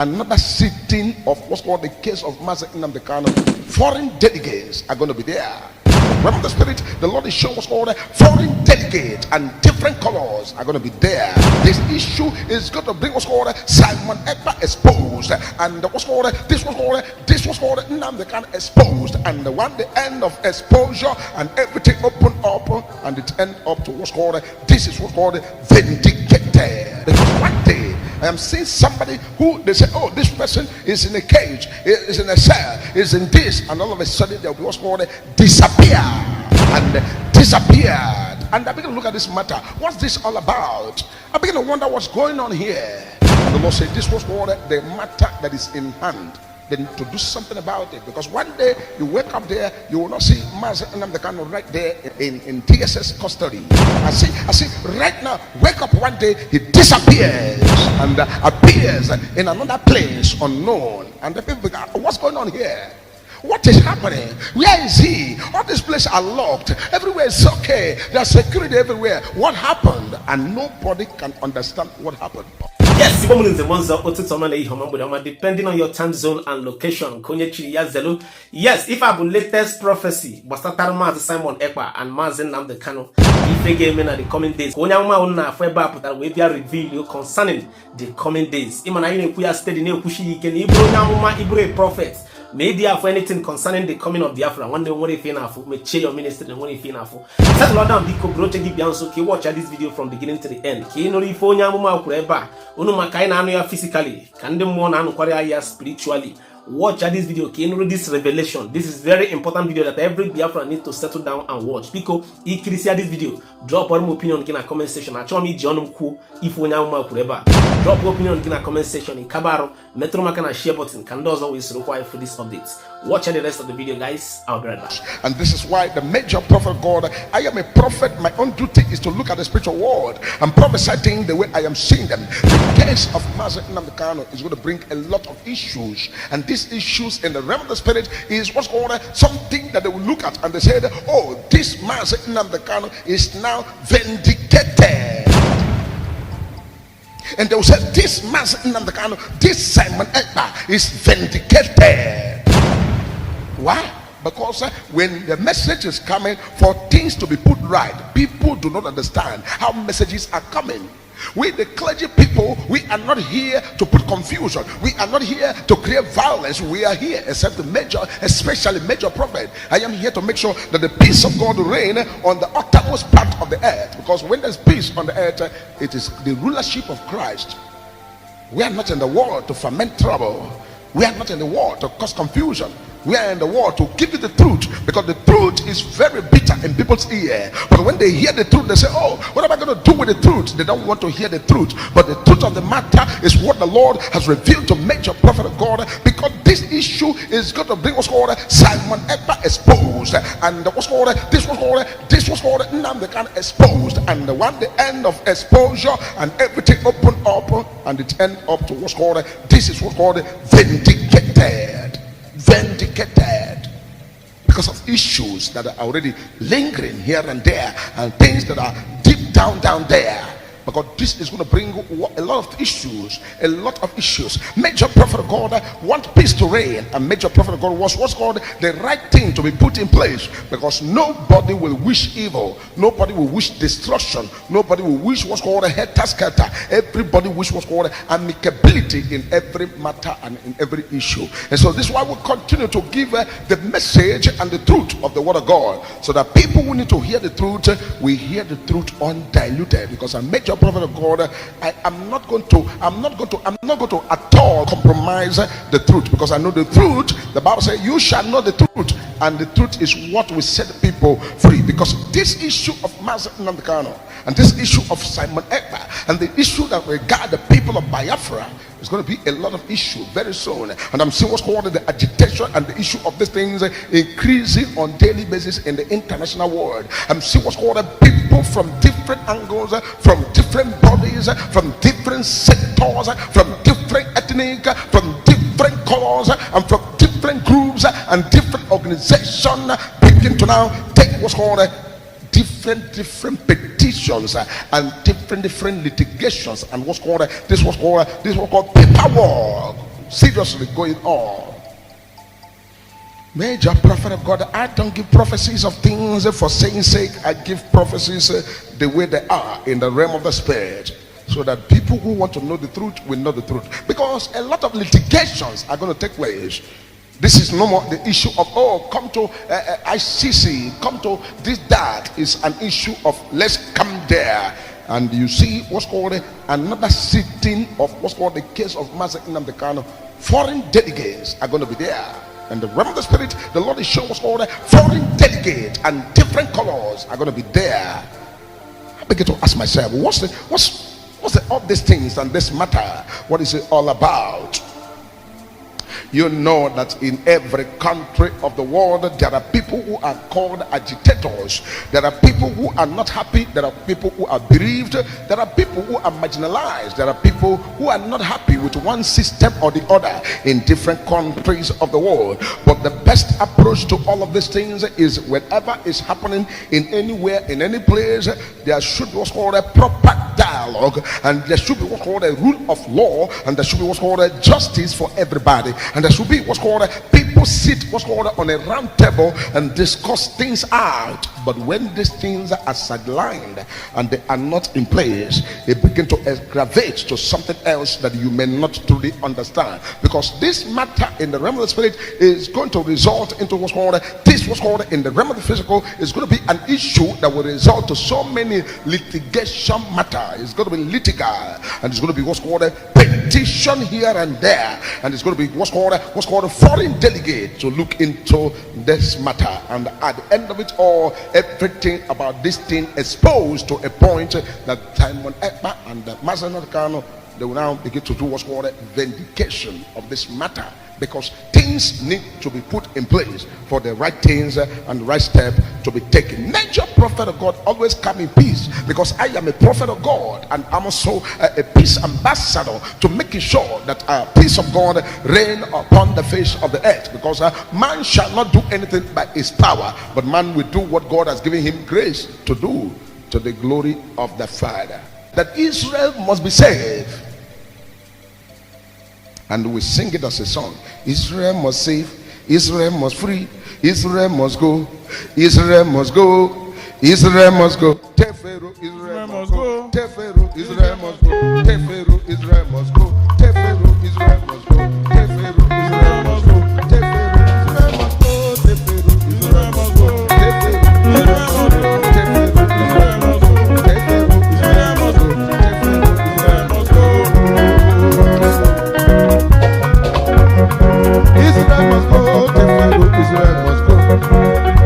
another sitting of what's called the case of Master NNAMDI KANU. Foreign delegates are going to be there. Realm of the Spirit, the Lord is showing what's called foreign delegates, and different colors are going to be there. This issue is going to bring what's called Simon Ekpa exposed, and this was called NNAMDI KANU exposed, and when the end of exposure and everything open up, and it end up to what's called vindicated. Because one day I am seeing somebody who they say, oh, this person is in a cage, is in a cell, is in this, and all of a sudden there will be what's called disappeared. And I begin to look at this matter. What's this all about? I begin to wonder what's going on here. And the Lord said, this was called the matter that is in hand. Then to do something about it, because one day you wake up there, you will not see Master NNAMDI KANU right there in DSS custody. I see right now, wake up one day, he disappears and appears in another place unknown, and the people go, what's going on here? What is happening? Where is he? All these places are locked. Everywhere is okay. There's security everywhere. What happened? And nobody can understand what happened. Yes, depending on your time zone and location. Yes, if I have latest prophecy, Master Simon Ekpa and Master NNAMDI KANU, if they gave me in the coming days, we be reveal concerning the coming days. Prophet. Media for anything concerning the coming of Biafra. One day, what if you know, may share your ministry and what if you know. Set Lord down, Biko, bro, take it so can watch this video from beginning to the end. Can no phone yamuma kureba. Unuma kaina no physically. Can them one anu kwaria spiritually. Watch this video. Can read this revelation. This is very important video that every Biafra needs to settle down and watch. Because if you see this video, drop your opinion in the comment section. I tell me John Ku if we now kureba. Drop your opinion in the comment section. In Kabaro, Metro Makana share button can does always require for this updates. Watch the rest of the video, guys. I'll be right back. And this is why the major prophet God, I am a prophet. My own duty is to look at the spiritual world and prophesy things the way I am seeing them. The case of Master NNAMDI KANU is going to bring a lot of issues, and these issues in the realm of the spirit is what's called something that they will look at and they say, oh, this Master NNAMDI KANU is now vindicated. And they will say, this Master NNAMDI KANU, this Simon Ekpa is vindicated. Why? Because when the message is coming for things to be put right, people do not understand how messages are coming. We, the clergy people, we are not here to put confusion. We are not here to create violence. We are here, except the major, especially major prophet. I am here to make sure that the peace of God reign on the uttermost part of the earth. Because when there's peace on the earth, it is the rulership of Christ. We are not in the world to foment trouble. We are not in the world to cause confusion. We are in the world to give you the truth, because the truth is very bitter in people's ear. But when they hear the truth, they say, oh, what am I going to do with the truth? They don't want to hear the truth. But the truth of the matter is what the Lord has revealed to major prophet of God, because this issue is going to bring what's called Simon Ekpa exposed, and this was called NNAMDI KANU exposed. And when the end of exposure and everything open up, and it end up to what's called vindicated. Because of issues that are already lingering here and there, and things that are deep down there. Because this is going to bring a lot of issues. Major prophet of God want peace to reign, and major prophet of God was what's called the right thing to be put in place, because nobody will wish evil, nobody will wish destruction, nobody will wish what's called a helter-skelter. Everybody wish what's called amicability in every matter and in every issue. And so this is why we continue to give the message and the truth of the word of God, so that people who need to hear the truth, we hear the truth undiluted. Because a major prophet of God, I'm not going to at all compromise the truth, because I know the truth. The Bible says, you shall know the truth, and the truth is what will set people free. Because this issue of Master NNAMDI KANU, and this issue of Simon Ekpa, and the issue that regard the people of Biafra, is going to be a lot of issue very soon. And I'm seeing what's called the agitation and the issue of these things increasing on daily basis in the international world. I'm seeing what's called people from different angles, from different bodies, from different sectors, from different ethnic, from different colors, and from different groups and different organizations begin to now take what's called different petitions and different litigations, and this was called paperwork. seriously going on. Major prophet of God, I don't give prophecies of things for saying sake. I give prophecies the way they are in the realm of the spirit, so that people who want to know the truth will know the truth. Because a lot of litigations are going to take place. This is no more the issue of, oh, come to ICC, come to this, that. Is an issue of let's come there. And you see what's called another sitting of what's called the case of Master NNAMDI Kanu. Foreign delegates are going to be there. And the realm of the spirit, the Lord is showing what's called foreign delegates, and different colors are going to be there. I begin to ask myself, what's all these things and this matter? What is it all about? You know that in every country of the world there are people who are called agitators. There are people who are not happy. There are people who are bereaved. There are people who are marginalized. There are people who are not happy with one system or the other in different countries of the world. But the best approach to all of these things is, whenever is happening in anywhere, in any place, there should be what's called a proper dialogue, and there should be what's called a rule of law, and there should be what's called a justice for everybody, and there should be what's called a people sit what's called on a round table and discuss things out. But when these things are sidelined and they are not in place, it begins to aggravate to something else that you may not truly understand, because this matter in the realm of the spirit is going to result into what's called in the realm of the physical is going to be an issue that will result to so many litigation matter. It's going to be litigated, and it's going to be what's called a petition here and there, and it's going to be what's called a foreign delegate to look into this matter. And at the end of it all, everything about this thing exposed to a point that Simon Ekpa and Master NNAMDI Kanu, they will now begin to do what's called a vindication of this matter, because things need to be put in place for the right things and the right step to be taken. Major prophet of God always come in peace, because I am a prophet of God, and I'm also a peace ambassador to making sure that peace of God reign upon the face of the earth, because man shall not do anything by his power, but man will do what God has given him grace to do, to the glory of the Father. That Israel must be saved, and we sing it as a song. Israel must save, Israel must free, Israel must go, Israel must go, Israel must go. Tefero, Israel must go. Tefero, Israel must go. Tefero, Israel must go. Tefero, Israel must go. Tefero, Israel must go. Tefero, Israel must go. Tefero, Israel must go. Tefero, Israel must go. Tefero, Israel must go. Tefero, Israel must go. Tefero, Israel must go. Israel must go. Tefero, Israel must go.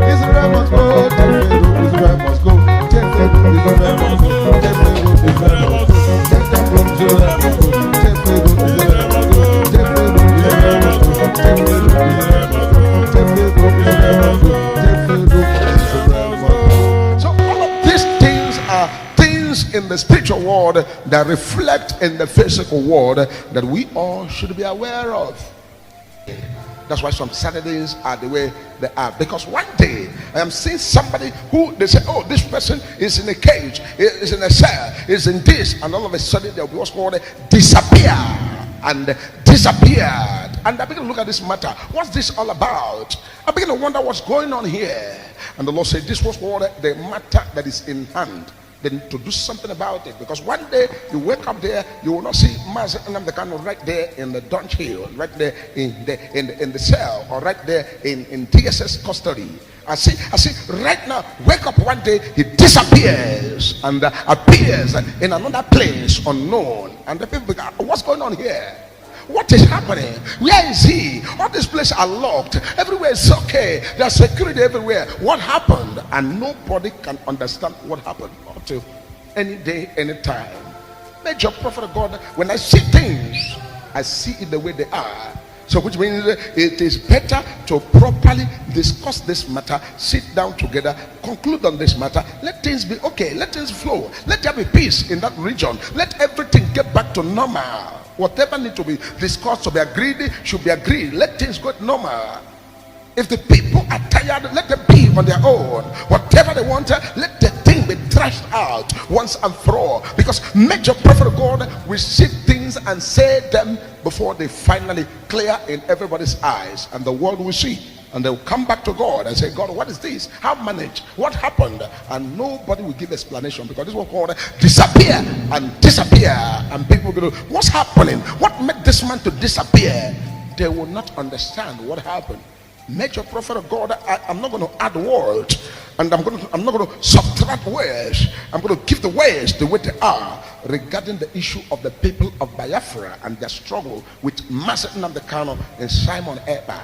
Israel must go. Tefero, Israel must go. Tefero, Israel must go. Tefero, Israel must go. Tefero, Israel must go. Tefero, Israel must go. Tefero, Israel must go. Tefero, Israel must go. Tefero, Israel must go. Tefero, Israel must go. So all of these things are things in the spiritual world that reflect in the physical world that we all should be aware of. That's why some Saturdays are the way they are, because one day I am seeing somebody who they say, oh, this person is in a cage, is in a cell, is in this, and all of a sudden there will be what's called disappear and disappeared. And I begin to look at this matter. What's this all about? I begin to wonder what's going on here. And the Lord said, this was called the matter that is in hand. Then to do something about it, because one day you wake up there, you will not see Master NNAMDI Kanu right there in the dungeon hill, right there in the cell, or right there in DSS custody. I see right now, wake up one day, he disappears and appears in another place unknown, and the people go, what's going on here? What is happening? Where is he? All these places are locked. Everywhere is okay. There's security everywhere. What happened? And nobody can understand what happened until any day, any time. Major prophet of God, when I see things, I see it the way they are. So which means it is better to properly discuss this matter, sit down together, conclude on this matter, let things be okay, let things flow, let there be peace in that region, let everything get back to normal. Whatever needs to be discussed, to be agreed, should be agreed. Let things go normal. If the people are tired, let them be on their own. Whatever they want, let the thing be trashed out once and for all. Because major prophet of God will see things things and say them before they finally clear in everybody's eyes, and the world will see. And they'll come back to God and say, God, what is this? How managed? What happened? And nobody will give explanation, because this was called disappear and disappear. And people will go, what's happening? What made this man to disappear? They will not understand what happened. Major prophet of God, I'm not going to add words, and I'm not going to subtract words. I'm going to give the words the way they are regarding the issue of the people of Biafra and their struggle with Master NNAMDI KANU and Simon Ekpa.